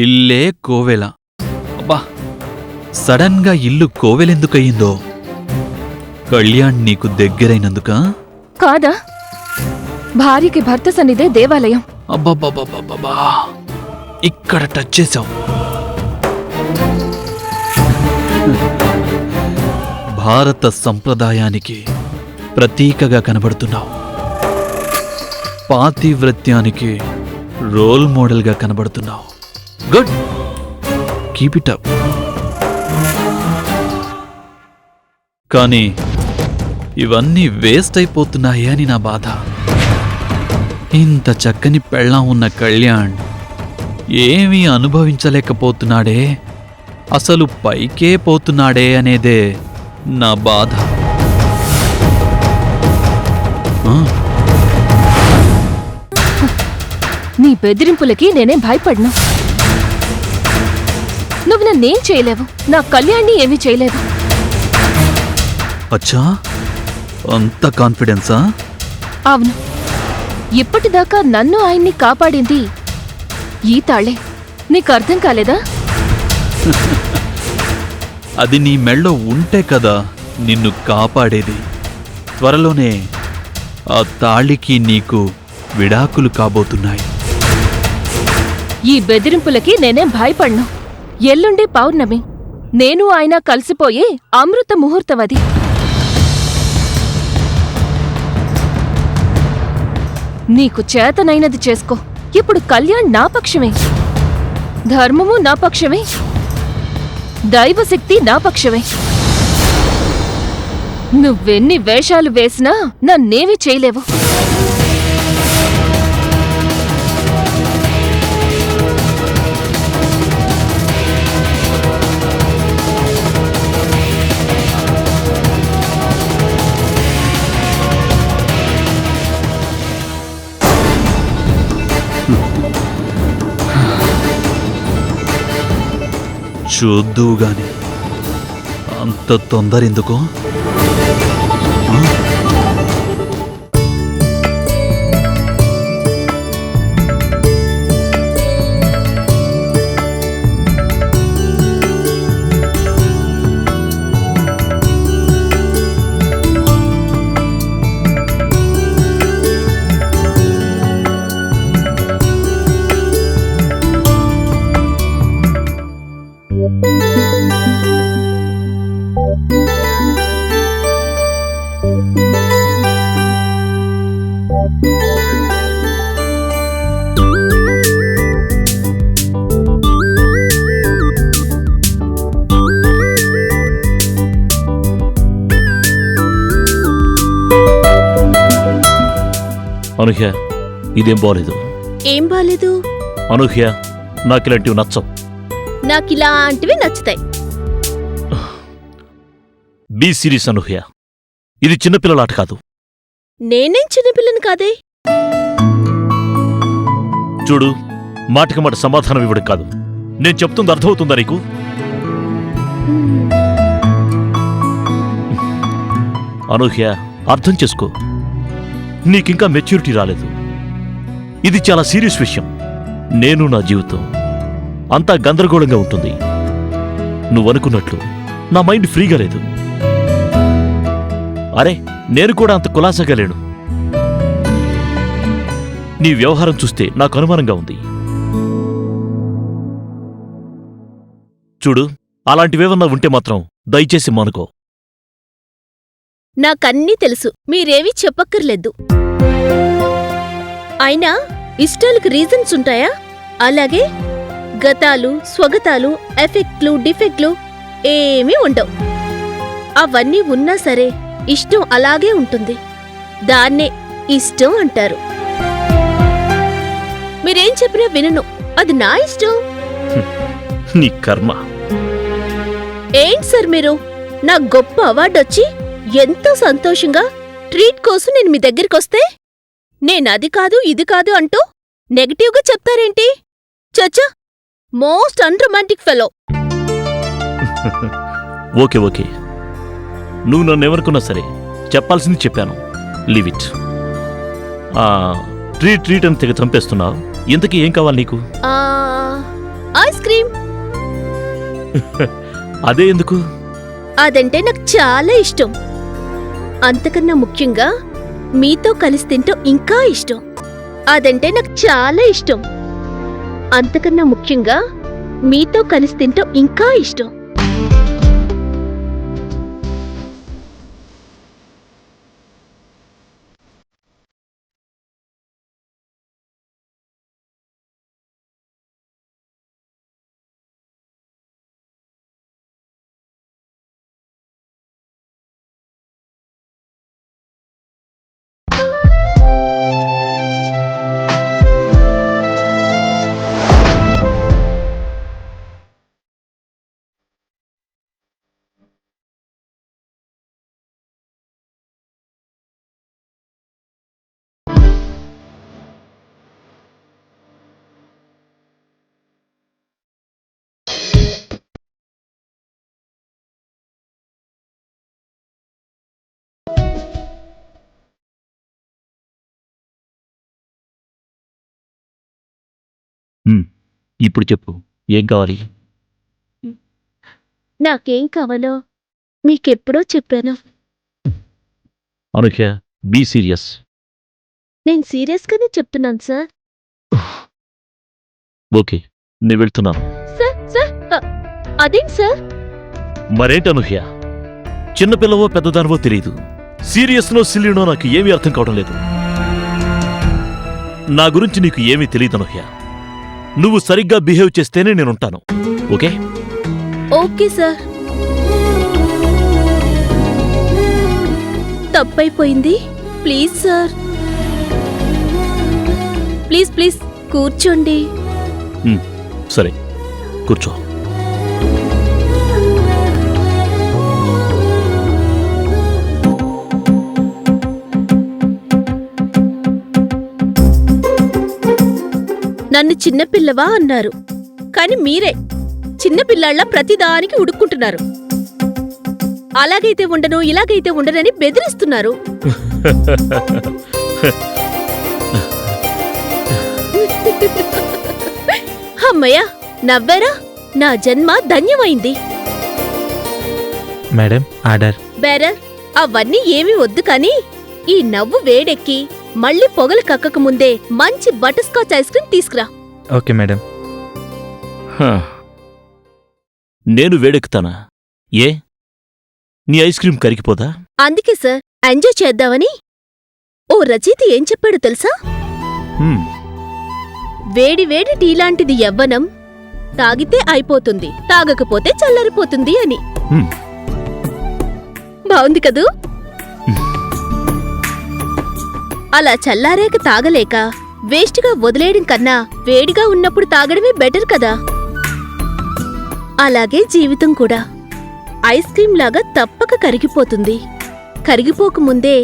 ఇల్లే కోవెల. అబ్బా, సడన్ గా ఇల్లు కోవెలెందుకయ్యిందో? కళ్యాణ్ నీకు దగ్గరైనందుకా? కాదా, భార్యకి భర్త సన్నిధే దేవాలయం. అబ్బబ్బబ్బబ్బబ్బా, ఇక్కడ టచ్ చేశావు. భారత సంప్రదాయానికి ప్రతీకగా కనబడుతున్నావు. పాతివ్రత్యానికి రోల్ మోడల్గా కనబడుతున్నావు. Good, keep it up. కానీ ఇవన్నీ వేస్ట్ అయిపోతున్నాయి అని నా బాధ. ఇంత చక్కని పెళ్ళాం ఉన్న కళ్యాణ్ ఏమీ అనుభవించలేకపోతున్నాడే, అసలు పైకే పోతున్నాడే అనేదే నా బాధ. నీ బెదిరింపులకి నేనేం భయపడ్ను. నువ్వు నన్నేం చేయలేవు, నా కళ్యాణ్ని ఏమీ చేయలేవు. అచ్చా, అంత కాన్ఫిడెన్సా? అవును, ఇప్పటిదాకా నన్ను ఆయన్ని కాపాడింది ఈ తాళే. నీకు అర్థం కాలేదా? అది నీ మెళ్ళో ఉంటే కదా నిన్ను కాపాడేది. త్వరలోనే ఆ తాళికి నీకు విడాకులు కాబోతున్నాయి. ఈ బెదిరింపులకి నేనేం భయపడ్ను. ఎల్లుండి పౌర్ణమి, నేను ఆయన కలిసిపోయే అమృత ముహూర్తమది. నీకు చేతనైనది చేసుకో. ఇప్పుడు కళ్యాణ్ నా పక్షమే, ధర్మము నా పక్షమే, దైవశక్తి నా పక్షమే. నువ్వెన్ని వేషాలు వేసినా నన్నేమీ చేయలేవు. చూద్దువు గాని అంత తొందరెందుకో? అనూహ్య, ఇదేం బాలేదు. ఏం బాలేదు? అనూహ్య, నాకిలాంటివి నచ్చవు. నాకిలాంటివి నచ్చుతాయి. బీ సీరియస్ అనూహ్య, ఇది చిన్నపిల్లలాట కాదు. నేనేం చిన్నపిల్లని కాదే. చూడు, మాటకి మాట సమాధానం ఇవ్వడం కాదు. నేను చెప్తుంది అర్థమవుతుందా నీకు? అనూహ్య, అర్థం చేసుకో. నీకింకా మెచ్యూరిటీ రాలేదు. ఇది చాలా సీరియస్ విషయం. నేను నా జీవితం అంతా గందరగోళంగా ఉంటుంది. నువ్వనుకున్నట్లు నా మైండ్ ఫ్రీగా లేదు. అరే, నేను కూడా అంత కులాసగా లేను. నీ వ్యవహారం చూస్తే నాకు అనుమానంగా ఉంది. చూడు, అలాంటివేమన్నా ఉంటే మాత్రం దయచేసి మానుకో. నాకన్నీ తెలుసు, మీరేవీ చెప్పక్కర్లేదు. అయినా ఇష్టాలకు రీజన్స్ ఉంటాయా? అలాగే గతాలు, స్వగతాలు, ఎఫెక్ట్లు, డిఫెక్ట్లు ఏమీ ఉండవు. అవన్నీ ఉన్నా సరే ఇష్టం అలాగే ఉంటుంది. దాన్నే ఇష్టం అంటారు. మీరేం చెప్పినా వినను, అది నా ఇష్టం. నీ కర్మ. ఏంటి సార్ మీరు, నా గొప్ప అవార్డొచ్చి ఎంతో సంతోషంగా ట్రీట్ కోసం నేను మీ దగ్గరికొస్తే నేనది కాదు ఇది కాదు అంటూ నెగటివ్గా చెప్తారేంటి? చచ్చా, most unromantic fellow. Okay okay, నువ్వు నన్నేమనుకున్నా సరే చెప్పాల్సింది చెప్పాను. Leave it. ట్రీట్ ట్రీట్ అని తెగ చంపేస్తున్నావు. ఇంతకీ ఏం కావాలి నీకు? Ice cream. అదే ఎందుకు? అదంటే నాకు చాలా ఇష్టం. అంతకన్నా ముఖ్యంగా మీతో కలిసి తింటూ ఇంకా ఇష్టం. అదంటే నాకు చాలా ఇష్టం. అంతకన్నా ముఖ్యంగా మీతో కలిసి తింటూ ఇంకా ఇష్టం. ఇప్పుడు చెప్పు, ఏం కావాలి? నాకేం కావాలో మీకెప్పుడో చెప్పాను. అనూహ్య, బీ సీరియస్. నేను సీరియస్గానే చెప్తున్నాను సార్. ఓకే, నేను వెళ్తున్నాను. సార్ అదేంటి సార్? మరేంటి అనూహ్య, చిన్నపిల్లవో పెద్దదానివో తెలియదు. సీరియస్నో సిల్లీనో నాకు ఏమీ అర్థం కావడం లేదు. నా గురించి నీకు ఏమీ తెలియదు అనూహ్య. నువ్వు సరిగ్గా బిహేవ్ చేస్తేనే నేనుంటాను. ఓకే? Okay sir. తప్పైపోయింది. ప్లీజ్ సార్, ప్లీజ్ ప్లీజ్ కూర్చోండి. సరే, కూర్చో. నన్ను చిన్నపిల్లవా అన్నారు, కాని మీరే చిన్నపిల్లాళ్ళ ప్రతిదానికి ఉడుక్కుంటున్నారు. అలాగైతే ఉండను, ఇలాగైతే ఉండనని బెదిరిస్తున్నారు. అమ్మయ్యా, నవ్వారా? నా జన్మ ధన్యమైంది. Madam, order. బేరర్, అవన్నీ ఏమీ వద్దు కాని ఈ నవ్వు వేడెక్కి మళ్ళీ పొగలు కక్కక ముందే మంచి బటర్ స్కాచ్ ఐస్ క్రీమ్ తీసుకురా. Okay madam. నేను వేడెక్కుతానా? ఏ, నీ ఐస్ క్రీం కరిగిపోదా? అందుకే సార్, ఎంజాయ్ చేద్దామని. ఓ రచయిత ఏం చెప్పాడో తెలుసా? వేడి వేడి టీ లాంటిది యవ్వనం, తాగితే అయిపోతుంది, తాగకపోతే చల్లరిపోతుంది అని. బావుంది కదూ? అలా చల్లారాక తాగలేక వేస్ట్గా వదిలేయడం కన్నా వేడిగా ఉన్నప్పుడు తాగడమే బెటర్ కదా. అలాగే జీవితం కూడా ఐస్ క్రీం లాగా తప్పక కరిగిపోతుంది. కరిగిపోకముందే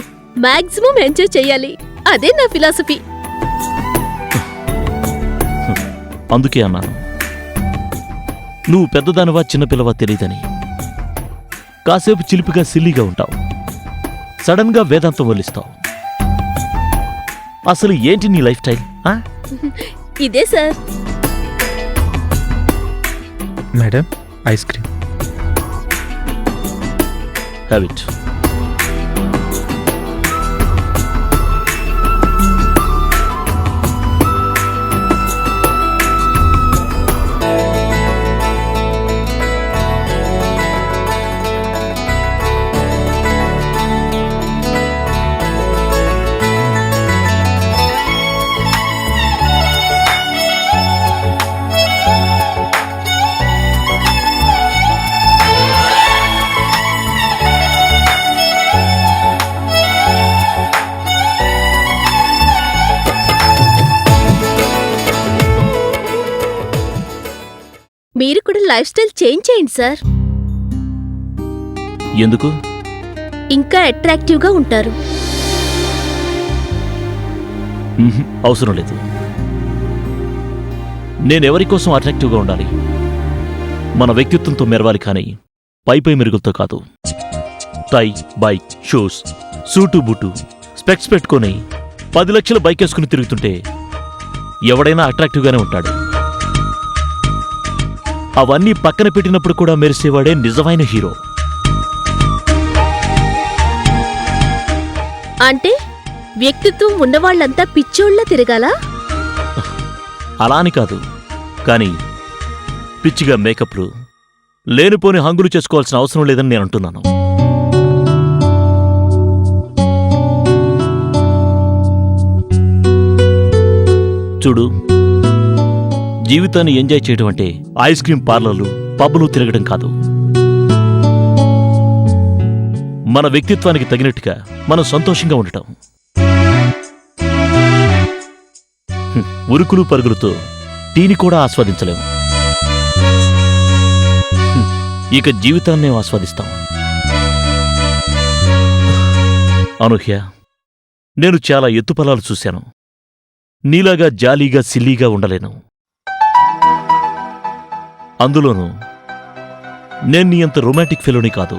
మాక్సిమం ఎంజాయ్ చెయ్యాలి. అదే నా ఫిలాసఫీ. అందుకే అన్నాను, నువ్వు పెద్దదానివా చిన్నపిల్లవా తెలీదని. కాసేపు చిలిపిగా సిల్లీగా ఉంటావు, సడన్గా వేదాంతం వల్లిస్తావు. అసలు ఏంటి నీ లైఫ్ స్టైల్? ఇదే sir. Madam, ice cream. Have it. మీరు కూడా లైఫ్ స్టైల్ చేంజ్ చేయండి సార్. ఎందుకు? ఇంకా అట్రాక్టివ్గా ఉంటారు. అవసరం లేదు. నేనెవరి కోసం అట్రాక్టివ్గా ఉండాలి? మన వ్యక్తిత్వంతో మెరవాలి, కానీ పై మెరుగులతో కాదు. Tie, bike, shoes, suit boot, specs పెట్టుకొని 10 లక్షల బైక్ వేసుకుని తిరుగుతుంటే ఎవడైనా అట్రాక్టివ్గానే ఉంటాడు. అవన్నీ పక్కన పెట్టినప్పుడు కూడా మెరిసేవాడే నిజమైన హీరో. అంటే వ్యక్తిత్వం ఉన్నవాళ్లంతా పిచ్చోళ్ళ తిరగాలా? అలా అని కాదు, కానీ పిచ్చిగా మేకప్లు, లేనిపోని హంగులు చేసుకోవాల్సిన అవసరం లేదని నేను అంటున్నాను. చూడు, జీవితాన్ని ఎంజాయ్ చేయడం అంటే ఐస్ క్రీం పార్లర్లు, పబ్బులు తిరగడం కాదు. మన వ్యక్తిత్వానికి తగినట్టుగా మనం సంతోషంగా ఉండటం. ఉరుకులు పరుగులతో టీని కూడా ఆస్వాదించలేము. ఇక జీవితాన్నే ఆస్వాదిస్తాం. అనూహ్య, నేను చాలా ఎత్తుపలాలు చూశాను. నీలాగా జాలీగా సిల్లీగా ఉండలేను. అందులోనూ నేను నీ అంత రొమాంటిక్ ఫెలోని కాదు.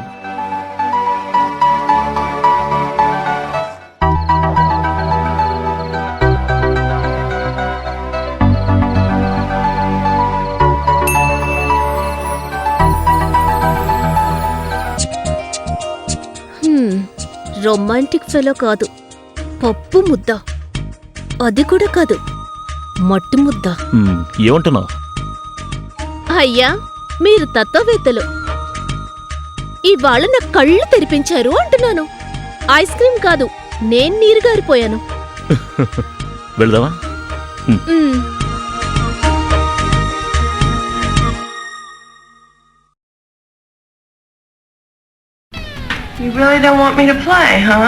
రొమాంటిక్ ఫెలో కాదు, పప్పు ముద్ద. అది కూడా కాదు, మట్టి ముద్ద. ఏమంటున్నావు? అయ్యా, మీరు తత్వవేత్తలు. ఇవాళ నా కళ్ళు తెరిపించారు అంటున్నాను. ఐస్ క్రీం కాదు, నేను నీరుగారిపోయాను. వెళదామా? You really don't want me to play, huh?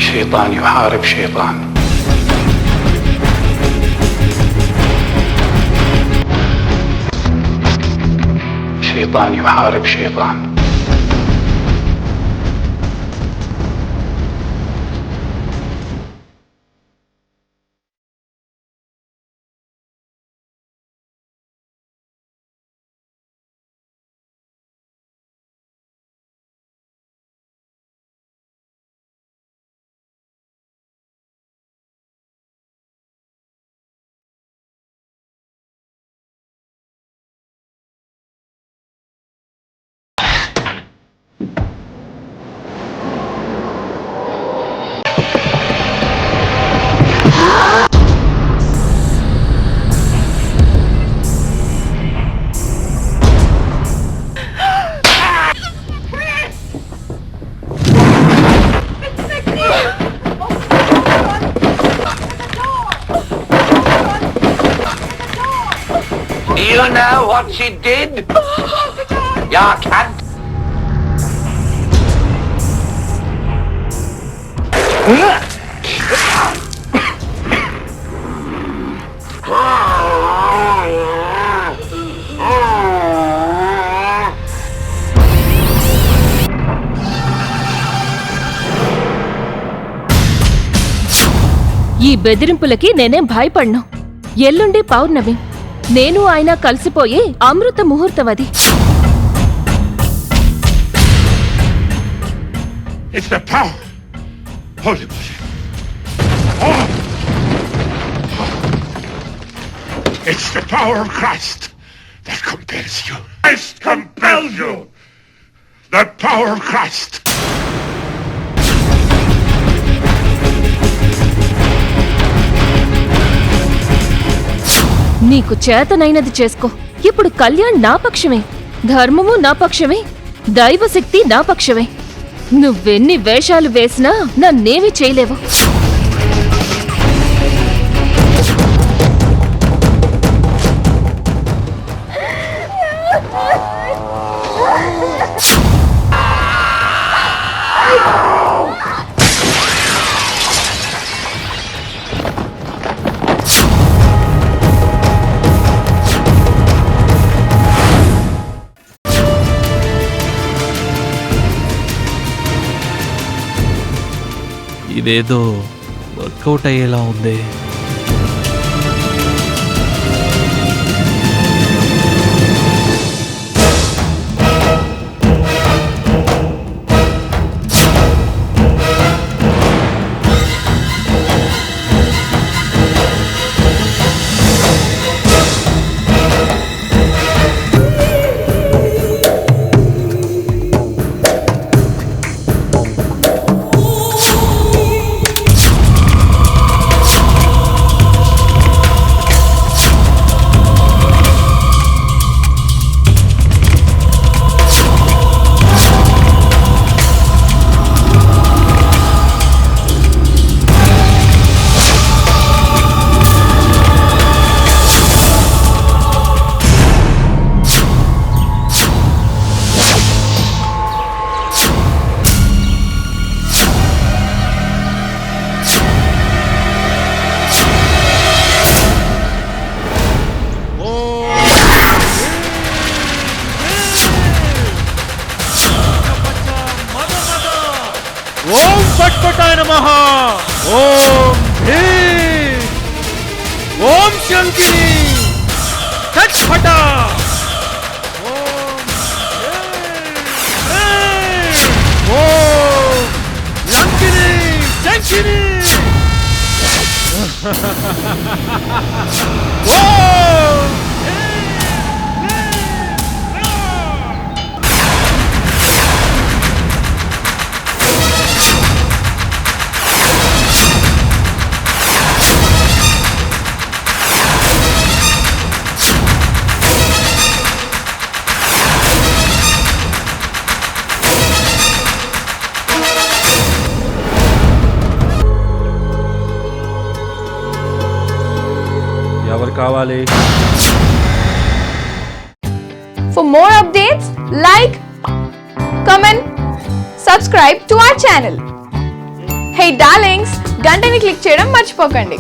شيطان يحارب شيطان. شيطان يحارب شيطان. Do you know what she did? You can't. ఈ బెదిరింపులకి నేనేం భయపడ్ను. ఎల్లుండి పౌర్ణమి, నేను ఆయన కలిసిపోయే అమృత ముహూర్తమది. It's the power. Holy moly. Oh. It's the power of Christ that compels you. Christ compels you. The power of Christ. నీకు చేతనైనది చేసుకో. ఇప్పుడు కళ్యాణ్ నా పక్షమే, ధర్మము నా పక్షమే, దైవశక్తి నా పక్షమే. నువ్వెన్ని వేషాలు వేసినా నన్నేమీ చేయలేవు. ఇదేదో వర్కౌట్ అయ్యేలా ఉంది. ఓం పట్పటాయ నమః. ఓం భీం. ఓం శంకిని తట్పట. ఓం భీం. ఓం లంకిని శంకిని. ఓం ఎవరు కావాలి? For more updates, like, comment, subscribe to our channel. Hey darlings, గంటని click చేయడం మర్చిపోకండి.